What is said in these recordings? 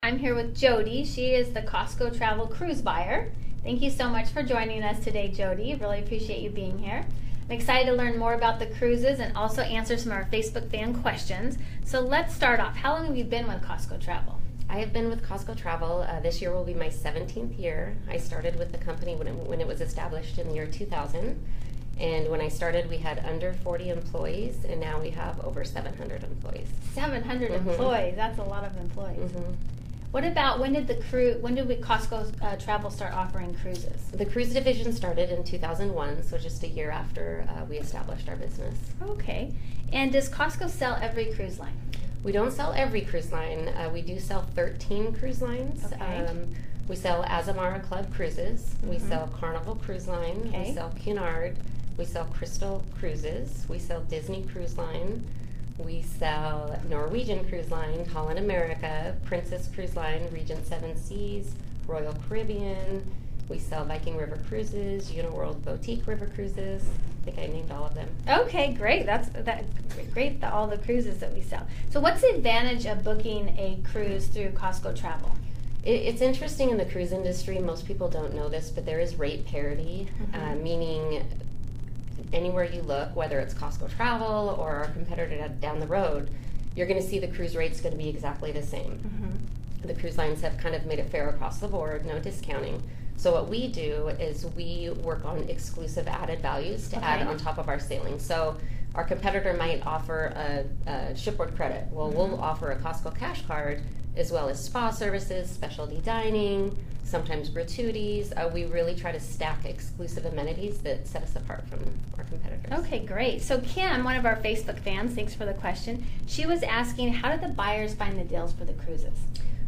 I'm here with Jody. She is the Costco Travel cruise buyer. Thank you so much for joining us today, Jody. Really appreciate you being here. I'm excited to learn more about the cruises and also answer some of our Facebook fan questions. So let's start off. How long have you been with Costco Travel? I have been with Costco Travel. This year will be my 17th year. I started with the company when it was established in the year 2000. And when I started, we had under 40 employees, and now we have over 700 employees. 700 employees. That's a lot of employees. What about when did Costco Travel start offering cruises? The cruise division started in 2001, so just a year after we established our business. Okay. And does Costco sell every cruise line? We don't sell every cruise line. We do sell 13 cruise lines. Okay. We sell Azamara Club Cruises. We sell Carnival Cruise Line. Okay. We sell Cunard. We sell Crystal Cruises. We sell Disney Cruise Line. We sell Norwegian Cruise Line, Holland America, Princess Cruise Line, Regent Seven Seas, Royal Caribbean. We sell Viking River Cruises, Uniworld Boutique River Cruises. I think I named all of them. Okay, great. Great. All the cruises that we sell. So, what's the advantage of booking a cruise through Costco Travel? It's interesting in the cruise industry. Most people don't know this, but there is rate parity, meaning anywhere you look, whether it's Costco Travel or our competitor down the road, you're going to see the cruise rate's going to be exactly the same. The cruise lines have kind of made it fair across the board, no discounting. So what we do is we work on exclusive added values to add on top of our sailing. So our competitor might offer a shipboard credit. Well, we'll offer a Costco cash card as well as spa services, specialty dining, sometimes gratuities. We really try to stack exclusive amenities that set us apart from our competitors. Okay, great. So Kim, one of our Facebook fans, thanks for the question. She was asking, how do the buyers find the deals for the cruises?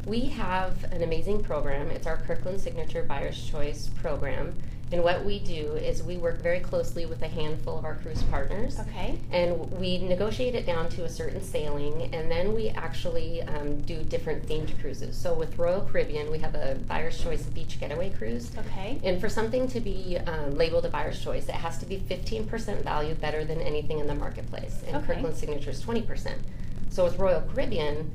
We have an amazing program. It's our Kirkland Signature Buyer's Choice program. And what we do is we work very closely with a handful of our cruise partners. Okay. And we negotiate it down to a certain sailing, and then we actually do different themed cruises. So with Royal Caribbean, we have a Buyer's Choice Beach Getaway Cruise. Okay. And for something to be labeled a Buyer's Choice, it has to be 15% value better than anything in the marketplace. And Kirkland Signature is 20%. So with Royal Caribbean,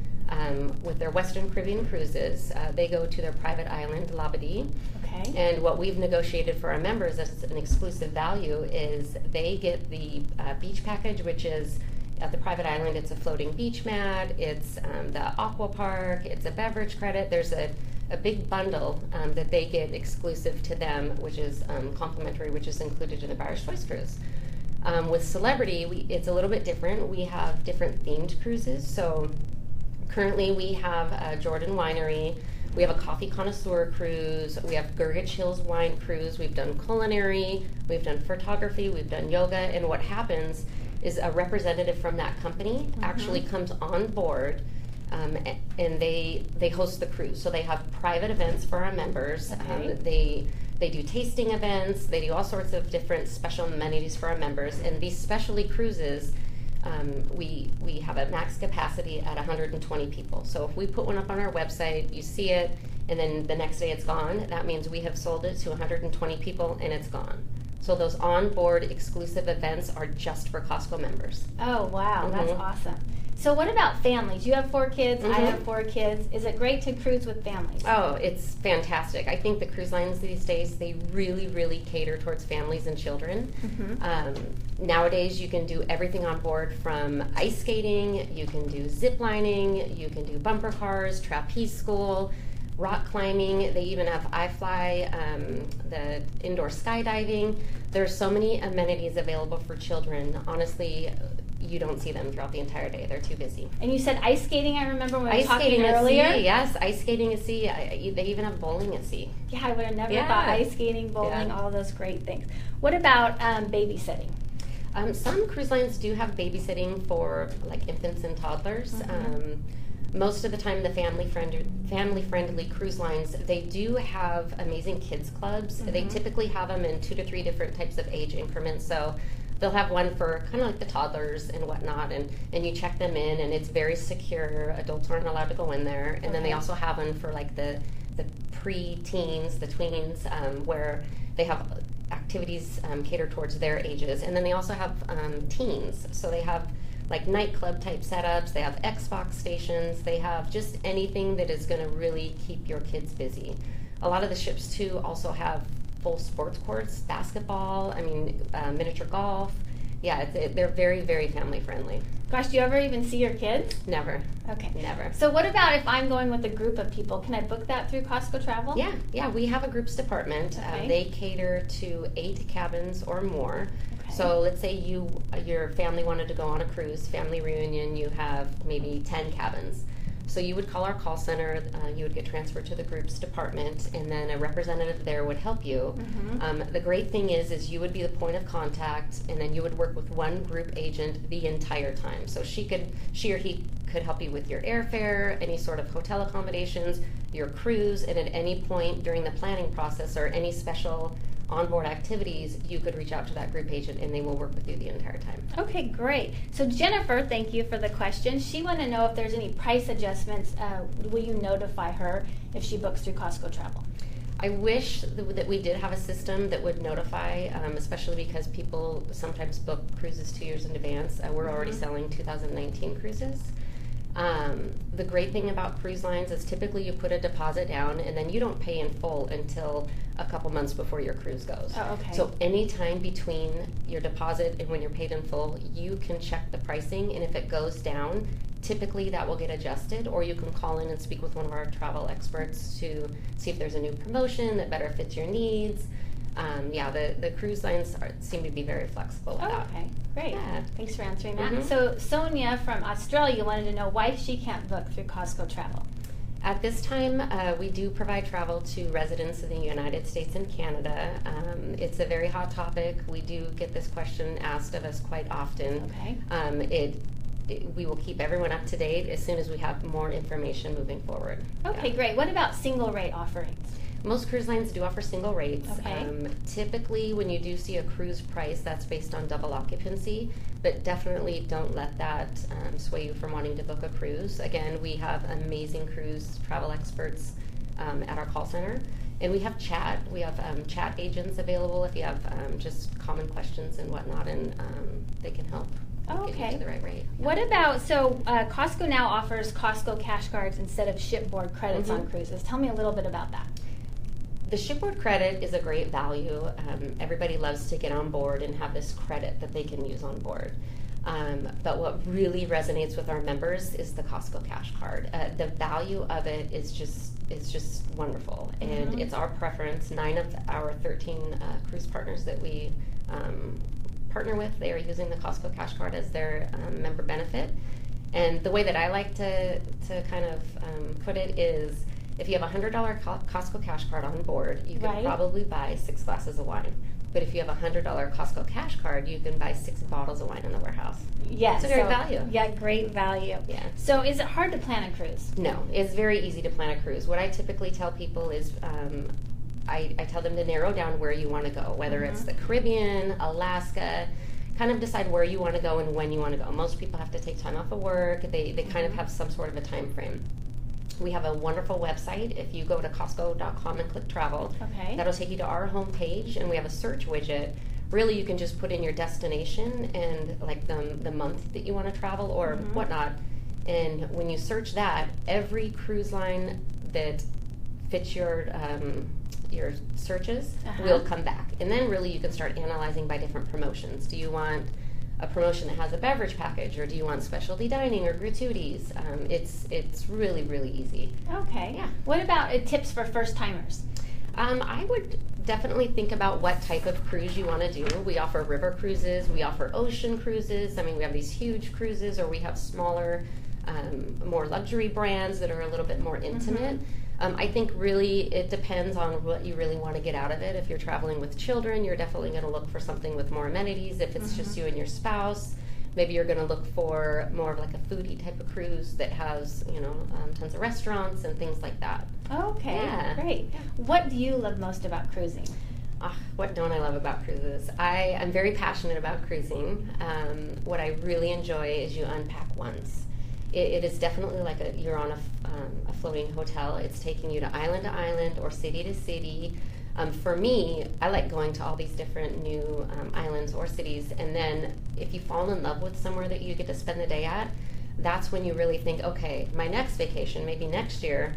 with their Western Caribbean cruises, they go to their private island, Labadee. Okay. And what we've negotiated for our members as an exclusive value is they get the beach package, which is at the private island. It's a floating beach mat, it's the aqua park, it's a beverage credit. There's a big bundle that they get exclusive to them, which is complimentary, which is included in the Buyer's Choice cruise. With Celebrity, it's a little bit different. We have different themed cruises. So currently we have Jordan Winery. We have a coffee connoisseur cruise. We have Gurgitch Hills wine cruise. We've done culinary. We've done photography. We've done yoga. And what happens is a representative from that company actually comes on board, and they host the cruise. So they have private events for our members. They do tasting events. They do all sorts of different special amenities for our members. And these specialty cruises, we have a max capacity at 120 people. So if we put one up on our website, you see it, and then the next day it's gone, that means we have sold it to 120 people and it's gone. So those on-board exclusive events are just for Costco members. Oh, wow. That's awesome. So what about families? You have 4 kids. I have 4 kids. Is it great to cruise with families? Oh, it's fantastic. I think the cruise lines these days, they really, really cater towards families and children. Nowadays, you can do everything on board from ice skating, you can do zip lining, you can do bumper cars, trapeze school, rock climbing. They even have iFly, the indoor skydiving. There's so many amenities available for children. Honestly, you don't see them throughout the entire day. They're too busy. And you said ice skating, I remember when we were talking skating earlier. At sea, yes, ice skating at sea. They even have bowling at sea. Yeah, I would have never thought ice skating, bowling, all those great things. What about babysitting? Some cruise lines do have babysitting for like infants and toddlers. Most of the time, the family-friendly cruise lines, they do have amazing kids clubs. They typically have them in 2 to 3 different types of age increments. So they'll have one for kind of like the toddlers and whatnot, and you check them in, and it's very secure. Adults aren't allowed to go in there. And then they also have one for like the pre-teens, the tweens, where they have activities catered towards their ages. And then they also have teens. So they have like nightclub type setups. They have Xbox stations. They have just anything that is going to really keep your kids busy. A lot of the ships too also have full sports courts, basketball, miniature golf. Yeah, they're very, very family friendly. Gosh, do you ever even see your kids? Never. Okay. Never. So what about if I'm going with a group of people? Can I book that through Costco Travel? Yeah, we have a groups department. Okay. They cater to 8 cabins or more. Okay. So let's say your family wanted to go on a cruise, family reunion, you have maybe 10 cabins. So you would call our call center, you would get transferred to the groups department, and then a representative there would help you. Mm-hmm. The great thing is you would be the point of contact, and then you would work with one group agent the entire time. So she or he could help you with your airfare, any sort of hotel accommodations, your cruise, and at any point during the planning process or any special onboard activities, you could reach out to that group agent and they will work with you the entire time. Okay, great. So Jennifer, thank you for the question. She wanted to know if there's any price adjustments. Will you notify her if she books through Costco Travel? I wish that we did have a system that would notify, especially because people sometimes book cruises 2 years in advance. We're already selling 2019 cruises. The great thing about cruise lines is typically you put a deposit down and then you don't pay in full until a couple months before your cruise goes. Oh, okay. So any time between your deposit and when you're paid in full, you can check the pricing, and if it goes down, typically that will get adjusted, or you can call in and speak with one of our travel experts to see if there's a new promotion that better fits your needs. The cruise lines seem to be very flexible with that. Okay, great. Yeah. Thanks for answering that. Mhm. So Sonia from Australia wanted to know why she can't book through Costco Travel. At this time, we do provide travel to residents of the United States and Canada. It's a very hot topic. We do get this question asked of us quite often. Okay. We will keep everyone up to date as soon as we have more information moving forward. Okay, great. What about single rate offerings? Most cruise lines do offer single rates. Okay. Typically, when you do see a cruise price, that's based on double occupancy, but definitely don't let that sway you from wanting to book a cruise. Again, we have amazing cruise travel experts at our call center, and we have chat. We have chat agents available if you have just common questions and whatnot, and they can help get you to the right rate. Yeah. What about, Costco now offers Costco cash cards instead of shipboard credits on cruises. Tell me a little bit about that. The shipboard credit is a great value. Everybody loves to get on board and have this credit that they can use on board. But what really resonates with our members is the Costco cash card. The value of it is just wonderful, and it's our preference. 9 of our 13 cruise partners that we partner with, they are using the Costco cash card as their member benefit. And the way that I like to kind of put it is, if you have a $100 Costco cash card on board, you can probably buy 6 glasses of wine. But if you have a $100 Costco cash card, you can buy 6 bottles of wine in the warehouse. Yes. It's a great value. Yeah, great value. Yeah. So is it hard to plan a cruise? No, it's very easy to plan a cruise. What I typically tell people is I tell them to narrow down where you want to go, whether it's the Caribbean, Alaska. Kind of decide where you want to go and when you want to go. Most people have to take time off of work. They kind of have some sort of a time frame. We have a wonderful website. If you go to Costco.com and click travel, that'll take you to our homepage, and we have a search widget. Really, you can just put in your destination and like the month that you want to travel or whatnot. And when you search that, every cruise line that fits your searches will come back. And then really you can start analyzing by different promotions. Do you want a promotion that has a beverage package, or do you want specialty dining or gratuities? It's really, really easy. Okay. Yeah. What about tips for first timers? I would definitely think about what type of cruise you want to do. We offer river cruises, we offer ocean cruises. We have these huge cruises, or we have smaller, more luxury brands that are a little bit more intimate. I think really it depends on what you really want to get out of it. If you're traveling with children, you're definitely going to look for something with more amenities. If it's just you and your spouse, maybe you're going to look for more of like a foodie type of cruise that has, tons of restaurants and things like that. Okay, Yeah. Great. Yeah. What do you love most about cruising? What don't I love about cruises? I'm very passionate about cruising. What I really enjoy is you unpack once. It is definitely like you're on a floating hotel. It's taking you to island or city to city. For me, I like going to all these different new islands or cities, and then if you fall in love with somewhere that you get to spend the day at, that's when you really think, okay, my next vacation, maybe next year,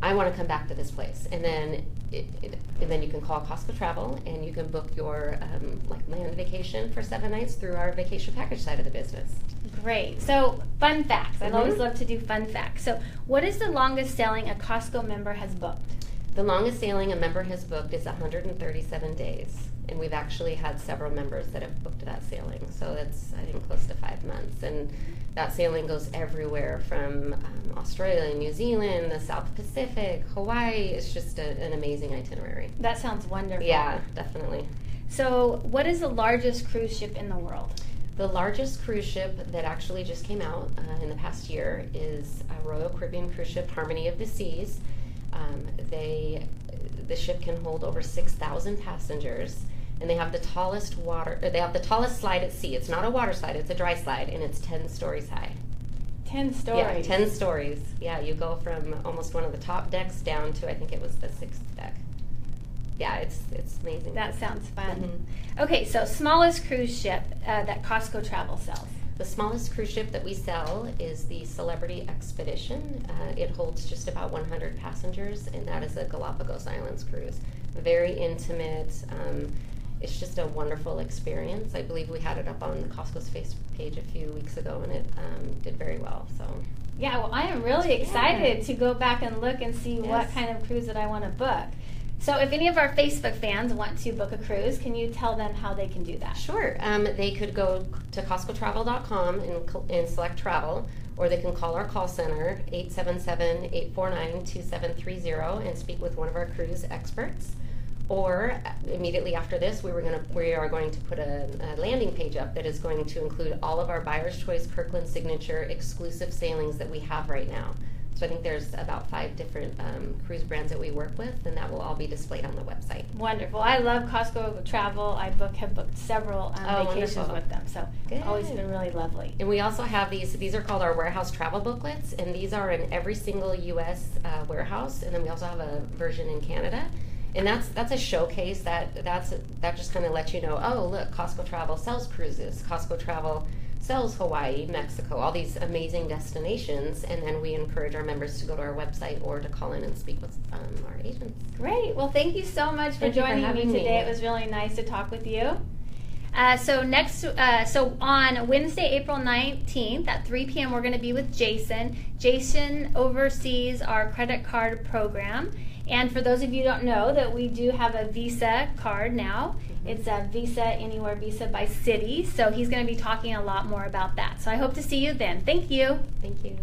I want to come back to this place. And then you can call Costco Travel, and you can book your like land vacation for 7 nights through our vacation package side of the business. Great. So, fun facts. I always love to do fun facts. So, what is the longest sailing a Costco member has booked? The longest sailing a member has booked is 137 days. And we've actually had several members that have booked that sailing. So that's, I think, close to 5 months. And that sailing goes everywhere from Australia, New Zealand, the South Pacific, Hawaii. It's just an amazing itinerary. That sounds wonderful. Yeah, definitely. So, what is the largest cruise ship in the world? The largest cruise ship that actually just came out in the past year is a Royal Caribbean cruise ship, Harmony of the Seas. The ship can hold over 6,000 passengers, and they have the tallest slide at sea. It's not a water slide; it's a dry slide, and it's 10 stories high. 10 stories. Yeah, 10 stories. Yeah, you go from almost one of the top decks down to, I think it was the 6th deck. Yeah, it's amazing. That sounds fun. Okay, so smallest cruise ship that Costco Travel sells. The smallest cruise ship that we sell is the Celebrity Expedition. It holds just about 100 passengers, and that is a Galapagos Islands cruise. Very intimate. It's just a wonderful experience. I believe we had it up on Costco's Facebook page a few weeks ago, and it did very well. So. Yeah, well, I am really excited to go back and look and see what kind of cruise that I want to book. So if any of our Facebook fans want to book a cruise, can you tell them how they can do that? Sure. They could go to CostcoTravel.com and select travel, or they can call our call center, 877-849-2730, and speak with one of our cruise experts. Or immediately after this, we are going to put a landing page up that is going to include all of our Buyer's Choice Kirkland Signature exclusive sailings that we have right now. So I think there's about 5 different cruise brands that we work with, and that will all be displayed on the website. Wonderful. I love Costco Travel. I have booked several vacations wonderful. With them, so it's always been really lovely. And we also have these are called our warehouse travel booklets, and these are in every single U.S. Warehouse, and then we also have a version in Canada. And that's a showcase that just kind of lets you know, oh, look, Costco Travel sells cruises. Costco Travel sells Hawaii, Mexico, all these amazing destinations, and then we encourage our members to go to our website or to call in and speak with our agents. Great. Well, thank you so much for joining me today. It was really nice to talk with you. So on Wednesday, April 19th at 3 p.m., we're going to be with Jason. Jason oversees our credit card program. And for those of you who don't know, that we do have a Visa card now. It's a Visa Anywhere Visa by Citi. So he's going to be talking a lot more about that. So I hope to see you then. Thank you. Thank you.